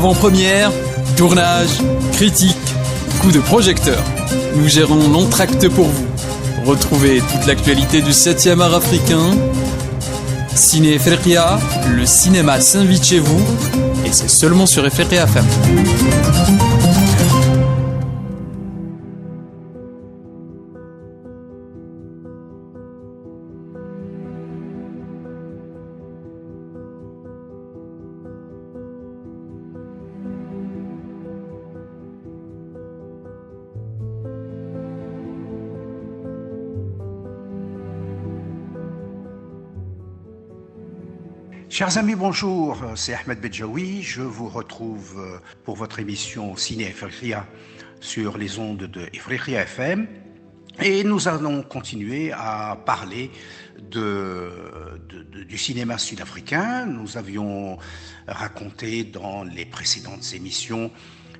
Avant-première, tournage, critique, coup de projecteur. Nous gérons l'entracte pour vous. Retrouvez toute l'actualité du 7e art africain. Ciné Africa, le cinéma s'invite chez vous et c'est seulement sur Africa FM. Chers amis, bonjour, c'est Ahmed Bedjaoui. Je vous retrouve pour votre émission Ciné Africa sur les ondes de Africa FM. Et nous allons continuer à parler du cinéma sud-africain. Nous avions raconté dans les précédentes émissions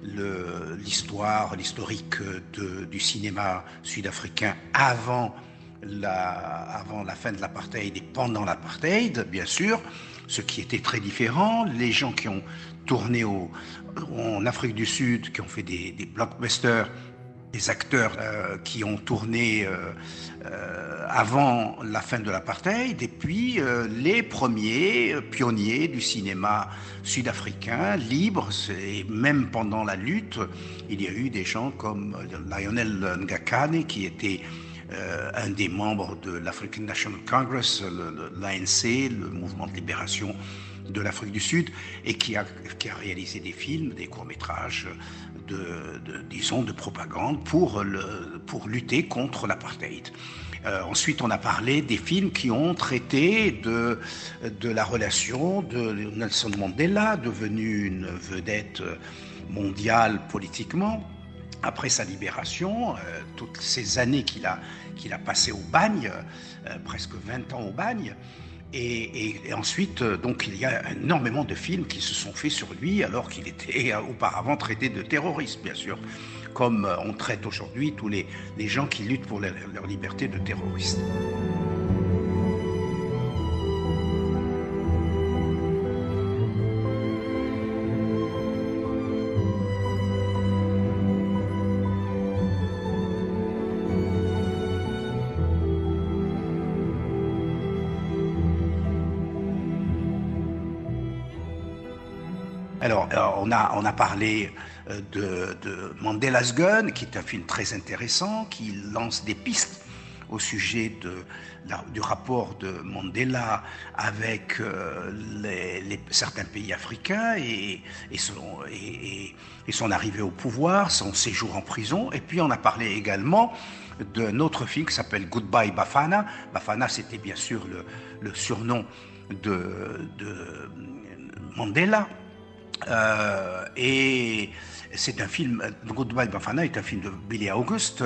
l'historique du cinéma sud-africain avant la fin de l'apartheid et pendant l'apartheid, bien sûr, ce qui était très différent. Les gens qui ont tourné en Afrique du Sud, qui ont fait des blockbusters, des acteurs qui ont tourné avant la fin de l'apartheid, et puis les premiers pionniers du cinéma sud-africain libre, et même pendant la lutte, il y a eu des gens comme Lionel Ngakane, qui était un des membres de l'African National Congress, l'ANC, le mouvement de libération de l'Afrique du Sud, et qui a réalisé des films, des courts-métrages de propagande pour lutter contre l'apartheid. Ensuite, on a parlé des films qui ont traité de la relation de Nelson Mandela, devenu une vedette mondiale politiquement, après sa libération, toutes ces années qu'il a passées au bagne, presque 20 ans au bagne, et ensuite, donc, il y a énormément de films qui se sont faits sur lui, alors qu'il était auparavant traité de terroriste, bien sûr, comme on traite aujourd'hui tous les gens qui luttent pour leur liberté de terroristes. Alors, on a parlé de Mandela's Gun, qui est un film très intéressant, qui lance des pistes au sujet du rapport de Mandela avec certains pays africains et son arrivée au pouvoir, son séjour en prison. Et puis on a parlé également d'un autre film qui s'appelle Goodbye Bafana. Bafana, c'était bien sûr le surnom de Mandela. Et c'est un film, Goodbye Bafana est un film de Billy August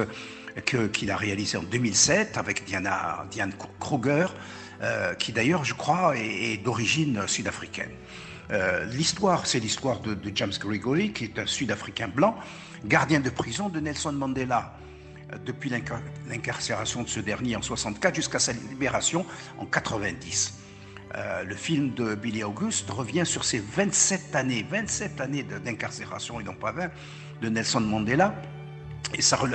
qu'il a réalisé en 2007 avec Diane Kruger, qui d'ailleurs, je crois, est d'origine sud-africaine. L'histoire, c'est l'histoire de James Gregory, qui est un Sud-Africain blanc, gardien de prison de Nelson Mandela, depuis l'incarcération de ce dernier en 64 jusqu'à sa libération en 90. Le film de Billy August revient sur ces 27 années d'incarcération, et non pas 20, de Nelson Mandela,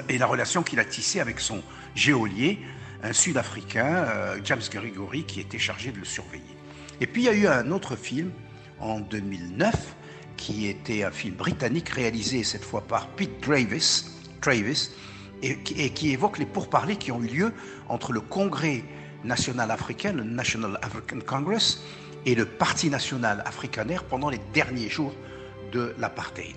et la relation qu'il a tissée avec son geôlier, un Sud-Africain, James Gregory, qui était chargé de le surveiller. Et puis il y a eu un autre film en 2009, qui était un film britannique réalisé cette fois par Pete Travis, et qui évoque les pourparlers qui ont eu lieu entre le Congrès national africain, le National African Congress, et le Parti national afrikaner pendant les derniers jours de l'apartheid.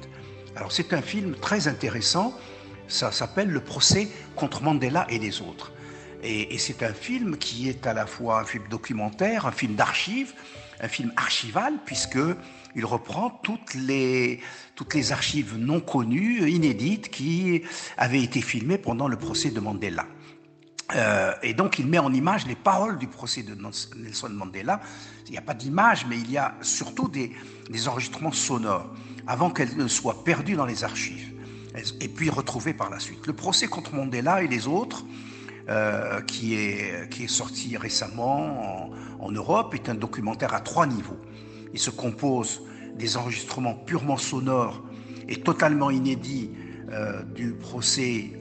Alors c'est un film très intéressant, ça s'appelle Le procès contre Mandela et les autres. Et c'est un film qui est à la fois un film documentaire, un film d'archives, un film archival, puisqu'il reprend toutes les archives non connues, inédites, qui avaient été filmées pendant le procès de Mandela. Et donc il met en image les paroles du procès de Nelson Mandela. Il n'y a pas d'image, mais il y a surtout des enregistrements sonores, avant qu'elles ne soient perdues dans les archives, et puis retrouvées par la suite. Le procès contre Mandela et les autres, qui est sorti récemment en Europe, est un documentaire à 3 niveaux. Il se compose des enregistrements purement sonores et totalement inédits du procès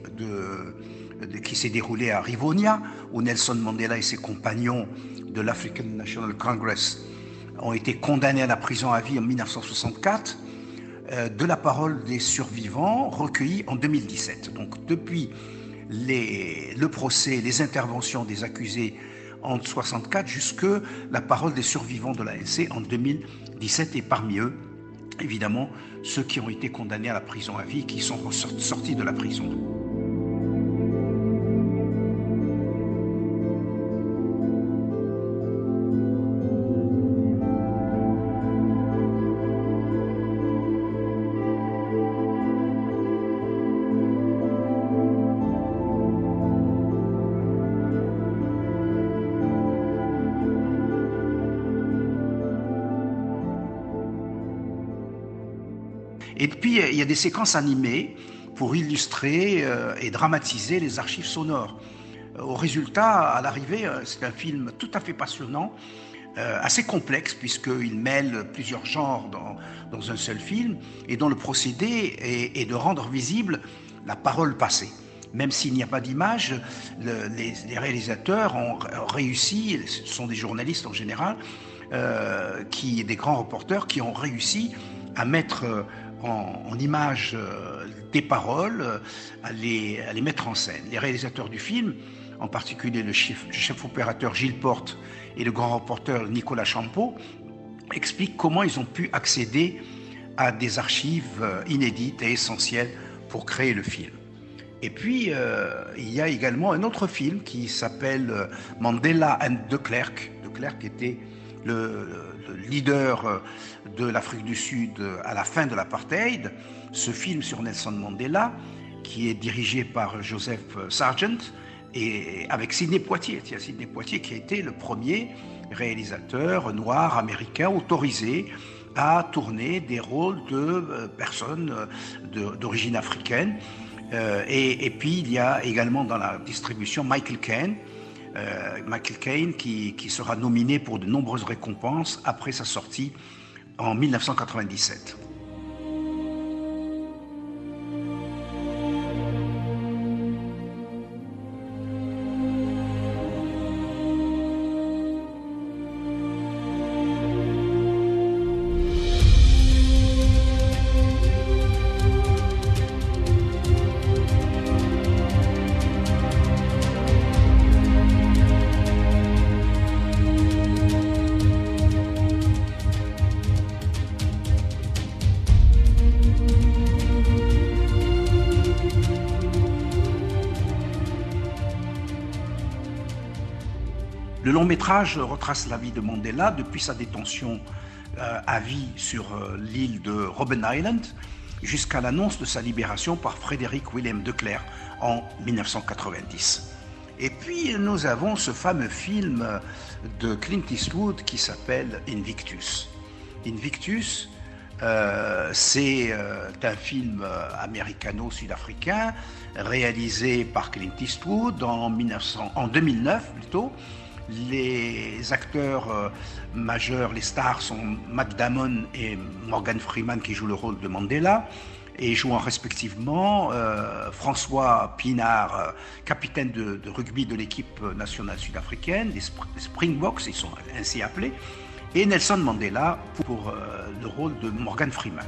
qui s'est déroulé à Rivonia, où Nelson Mandela et ses compagnons de l'African National Congress ont été condamnés à la prison à vie en 1964, de la parole des survivants recueillie en 2017. Donc depuis le procès, les interventions des accusés en 1964 jusque la parole des survivants de l'ANC en 2017, et parmi eux, évidemment, ceux qui ont été condamnés à la prison à vie, qui sont sortis de la prison. Et puis, il y a des séquences animées pour illustrer et dramatiser les archives sonores. Au résultat, à l'arrivée, c'est un film tout à fait passionnant, assez complexe, puisqu'il mêle plusieurs genres dans un seul film, et dont le procédé est de rendre visible la parole passée. Même s'il n'y a pas d'image, les réalisateurs ont réussi, ce sont des journalistes en général, des grands reporters qui ont réussi à mettre en image des paroles, à les mettre en scène. Les réalisateurs du film, en particulier le chef opérateur Gilles Porte et le grand reporter Nicolas Champeau, expliquent comment ils ont pu accéder à des archives inédites et essentielles pour créer le film. Et puis, il y a également un autre film qui s'appelle Mandela and de Klerk. De Klerk était le leader de l'Afrique du Sud à la fin de l'apartheid. Ce film sur Nelson Mandela, qui est dirigé par Joseph Sargent, et avec Sidney Poitier. Sidney Poitier qui a été le premier réalisateur noir américain autorisé à tourner des rôles de personnes d'origine africaine. Et puis il y a également dans la distribution Michael Caine, qui sera nominé pour de nombreuses récompenses après sa sortie en 1997. Le long métrage retrace la vie de Mandela depuis sa détention à vie sur l'île de Robben Island jusqu'à l'annonce de sa libération par Frédéric Willem de Klerk en 1990. Et puis nous avons ce fameux film de Clint Eastwood qui s'appelle Invictus. Invictus, c'est un film américano-sud-africain réalisé par Clint Eastwood en 2009 plutôt. Les acteurs majeurs, les stars sont Matt Damon et Morgan Freeman qui jouent le rôle de Mandela et jouant respectivement François Pienaar, capitaine de rugby de l'équipe nationale sud-africaine, les Springboks, ils sont ainsi appelés, et Nelson Mandela pour le rôle de Morgan Freeman.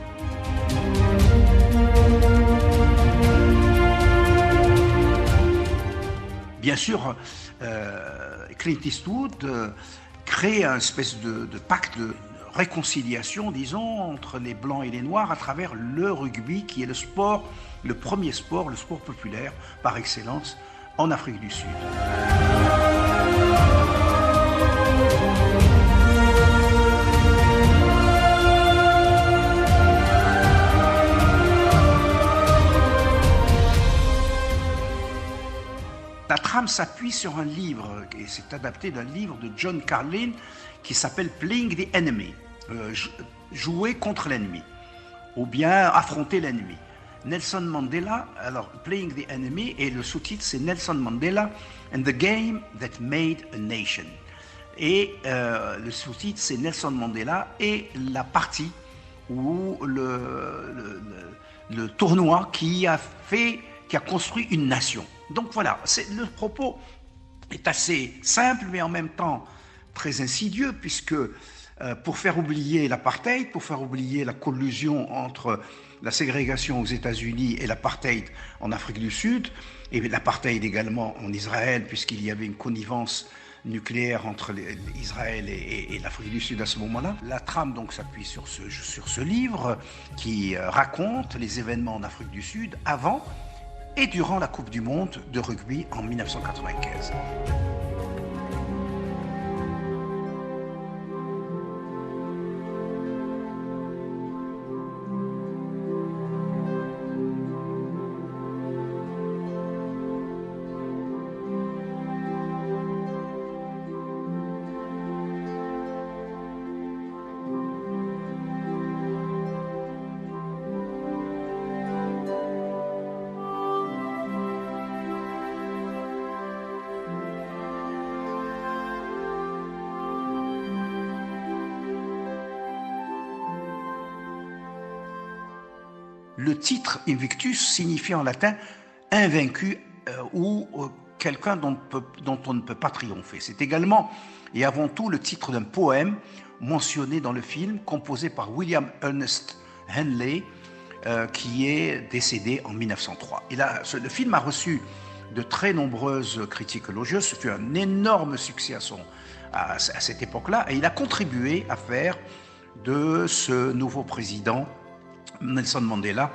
Bien sûr, Clint Eastwood crée un espèce de pacte de réconciliation, disons, entre les Blancs et les Noirs à travers le rugby, qui est le premier sport, le sport populaire par excellence en Afrique du Sud. La trame s'appuie sur un livre, et c'est adapté d'un livre de John Carlin qui s'appelle Playing the Enemy, jouer contre l'ennemi, ou bien affronter l'ennemi. Nelson Mandela, alors Playing the Enemy, et le sous-titre c'est Nelson Mandela and the Game That Made a Nation. Et le sous-titre c'est Nelson Mandela et la partie ou le tournoi qui a construit une nation. Donc voilà, le propos est assez simple, mais en même temps très insidieux, puisque pour faire oublier l'apartheid, pour faire oublier la collusion entre la ségrégation aux États-Unis et l'apartheid en Afrique du Sud, et l'apartheid également en Israël, puisqu'il y avait une connivence nucléaire entre Israël et l'Afrique du Sud à ce moment-là. La trame donc s'appuie sur ce livre qui raconte les événements en Afrique du Sud avant et durant la Coupe du Monde de rugby en 1995. Le titre Invictus signifie en latin invaincu ou quelqu'un dont on ne peut pas triompher. C'est également et avant tout le titre d'un poème mentionné dans le film, composé par William Ernest Henley, qui est décédé en 1903. Le film a reçu de très nombreuses critiques élogieuses. Ce fut un énorme succès à cette époque-là, et il a contribué à faire de ce nouveau président Nelson Mandela,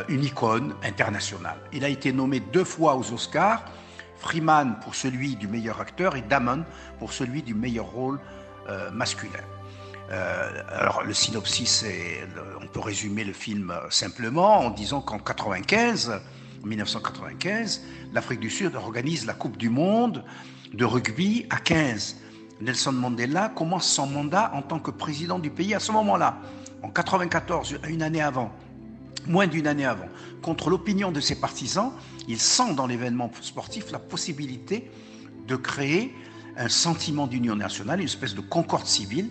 une icône internationale. Il a été nommé 2 fois aux Oscars, Freeman pour celui du meilleur acteur et Damon pour celui du meilleur rôle masculin. Alors le synopsis, on peut résumer le film simplement en disant qu'en 1995, l'Afrique du Sud organise la Coupe du Monde de rugby à 15. Nelson Mandela commence son mandat en tant que président du pays à ce moment-là. En 1994, moins d'une année avant, contre l'opinion de ses partisans, il sent dans l'événement sportif la possibilité de créer un sentiment d'union nationale, une espèce de concorde civile,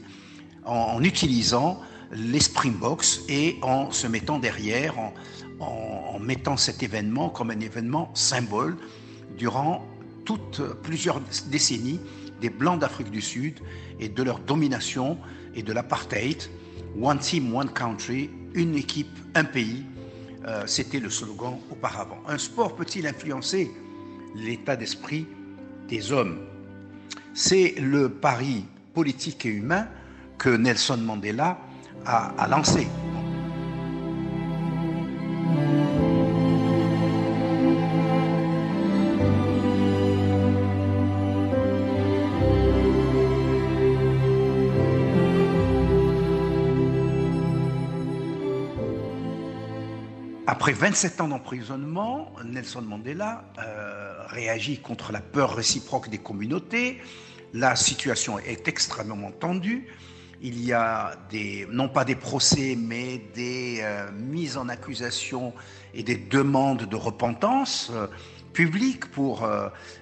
en utilisant les Springboks et en se mettant derrière, en mettant cet événement comme un événement symbole durant plusieurs décennies des Blancs d'Afrique du Sud et de leur domination et de l'apartheid. One team, one country, une équipe, un pays, c'était le slogan auparavant. Un sport peut-il influencer l'état d'esprit des hommes? C'est le pari politique et humain que Nelson Mandela a lancé. Après 27 ans d'emprisonnement, Nelson Mandela réagit contre la peur réciproque des communautés. La situation est extrêmement tendue. Il y a non pas des procès, mais des mises en accusation et des demandes de repentance publiques pour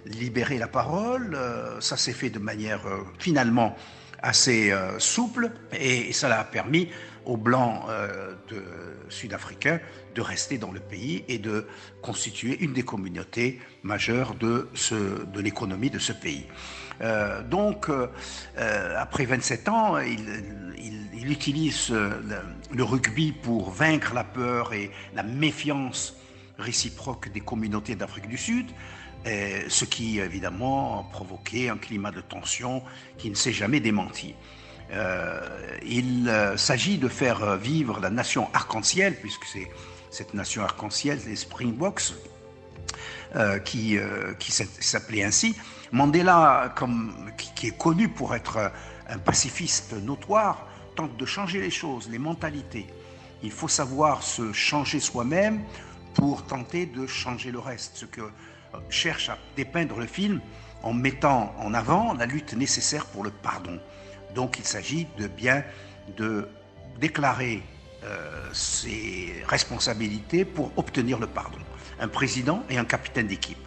libérer la parole. Ça s'est fait de manière finalement assez souple, et ça a permis aux Blancs sud-africains de rester dans le pays et de constituer une des communautés majeures de l'économie de ce pays. Après 27 ans, il utilise le rugby pour vaincre la peur et la méfiance réciproque des communautés d'Afrique du Sud, ce qui évidemment a provoqué un climat de tension qui ne s'est jamais démenti. Il s'agit de faire vivre la nation arc-en-ciel, puisque c'est cette nation arc-en-ciel, les Springboks, qui s'appelait ainsi. Mandela, qui est connu pour être un pacifiste notoire, tente de changer les choses, les mentalités. Il faut savoir se changer soi-même pour tenter de changer le reste, ce que cherche à dépeindre le film en mettant en avant la lutte nécessaire pour le pardon. Donc il s'agit de déclarer ses responsabilités pour obtenir le pardon. Un président et un capitaine d'équipe.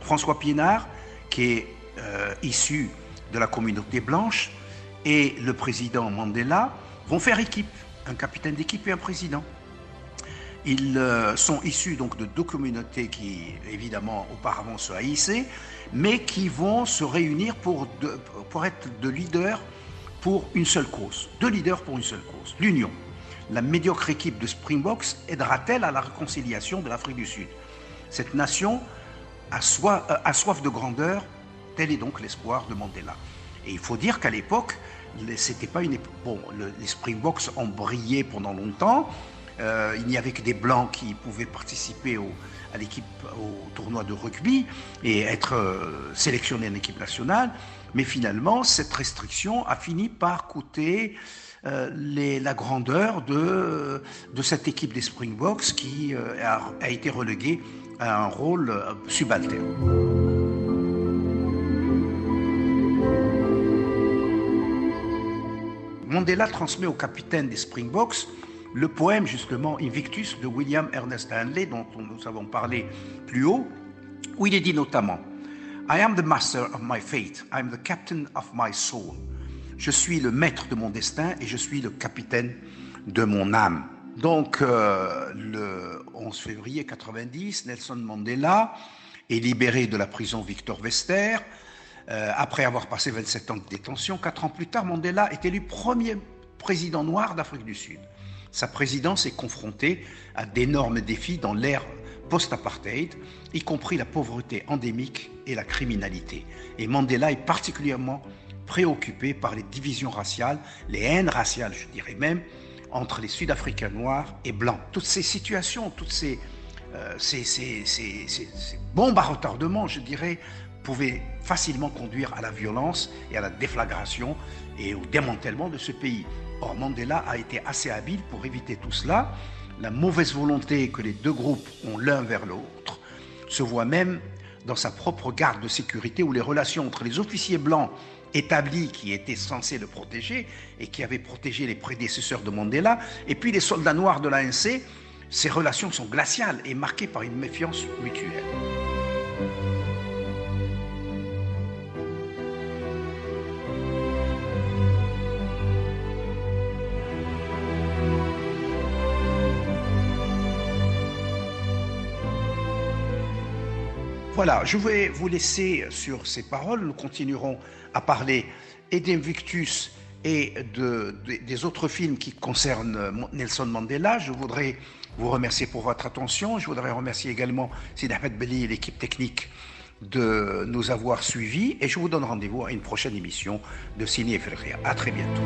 François Pienaar, qui est issu de la communauté blanche, et le président Mandela vont faire équipe. un capitaine d'équipe et un président. Ils sont issus donc de deux communautés qui, évidemment, auparavant se haïssaient, mais qui vont se réunir pour être de leaders pour une seule cause. Deux leaders pour une seule cause, l'union. La médiocre équipe de Springboks aidera-t-elle à la réconciliation de l'Afrique du Sud? Cette nation a soif de grandeur, tel est donc l'espoir de Mandela. Et il faut dire qu'à l'époque, c'était pas une époque... Bon, les Springboks ont brillé pendant longtemps. Il n'y avait que des Blancs qui pouvaient participer au tournoi de rugby et être sélectionnés en équipe nationale. Mais finalement, cette restriction a fini par coûter la grandeur de cette équipe des Springboks qui a été reléguée à un rôle subalterne. Mandela transmet au capitaine des Springboks le poème justement Invictus de William Ernest Henley, dont nous avons parlé plus haut, où il est dit notamment « I am the master of my fate, I am the captain of my soul ». Je suis le maître de mon destin et je suis le capitaine de mon âme. Donc, le 11 février 90, Nelson Mandela est libéré de la prison Victor Verster. Après avoir passé 27 ans de détention, 4 ans plus tard, Mandela est élu premier président noir d'Afrique du Sud. Sa présidence est confrontée à d'énormes défis dans l'ère post-apartheid, y compris la pauvreté endémique et la criminalité. Et Mandela est particulièrement préoccupé par les divisions raciales, les haines raciales, je dirais même, entre les Sud-Africains noirs et blancs. Toutes ces situations, ces bombes à retardement, je dirais, pouvaient facilement conduire à la violence et à la déflagration et au démantèlement de ce pays. Or, Mandela a été assez habile pour éviter tout cela. La mauvaise volonté que les deux groupes ont l'un vers l'autre se voit même dans sa propre garde de sécurité, où les relations entre les officiers blancs établis qui étaient censés le protéger et qui avaient protégé les prédécesseurs de Mandela, et puis les soldats noirs de l'ANC, ces relations sont glaciales et marquées par une méfiance mutuelle. Voilà, je vais vous laisser sur ces paroles. Nous continuerons à parler et d'Invictus et des autres films qui concernent Nelson Mandela. Je voudrais vous remercier pour votre attention. Je voudrais remercier également Sidi Ahmed Belli et l'équipe technique de nous avoir suivis. Et je vous donne rendez-vous à une prochaine émission de Ciné Africain. À très bientôt.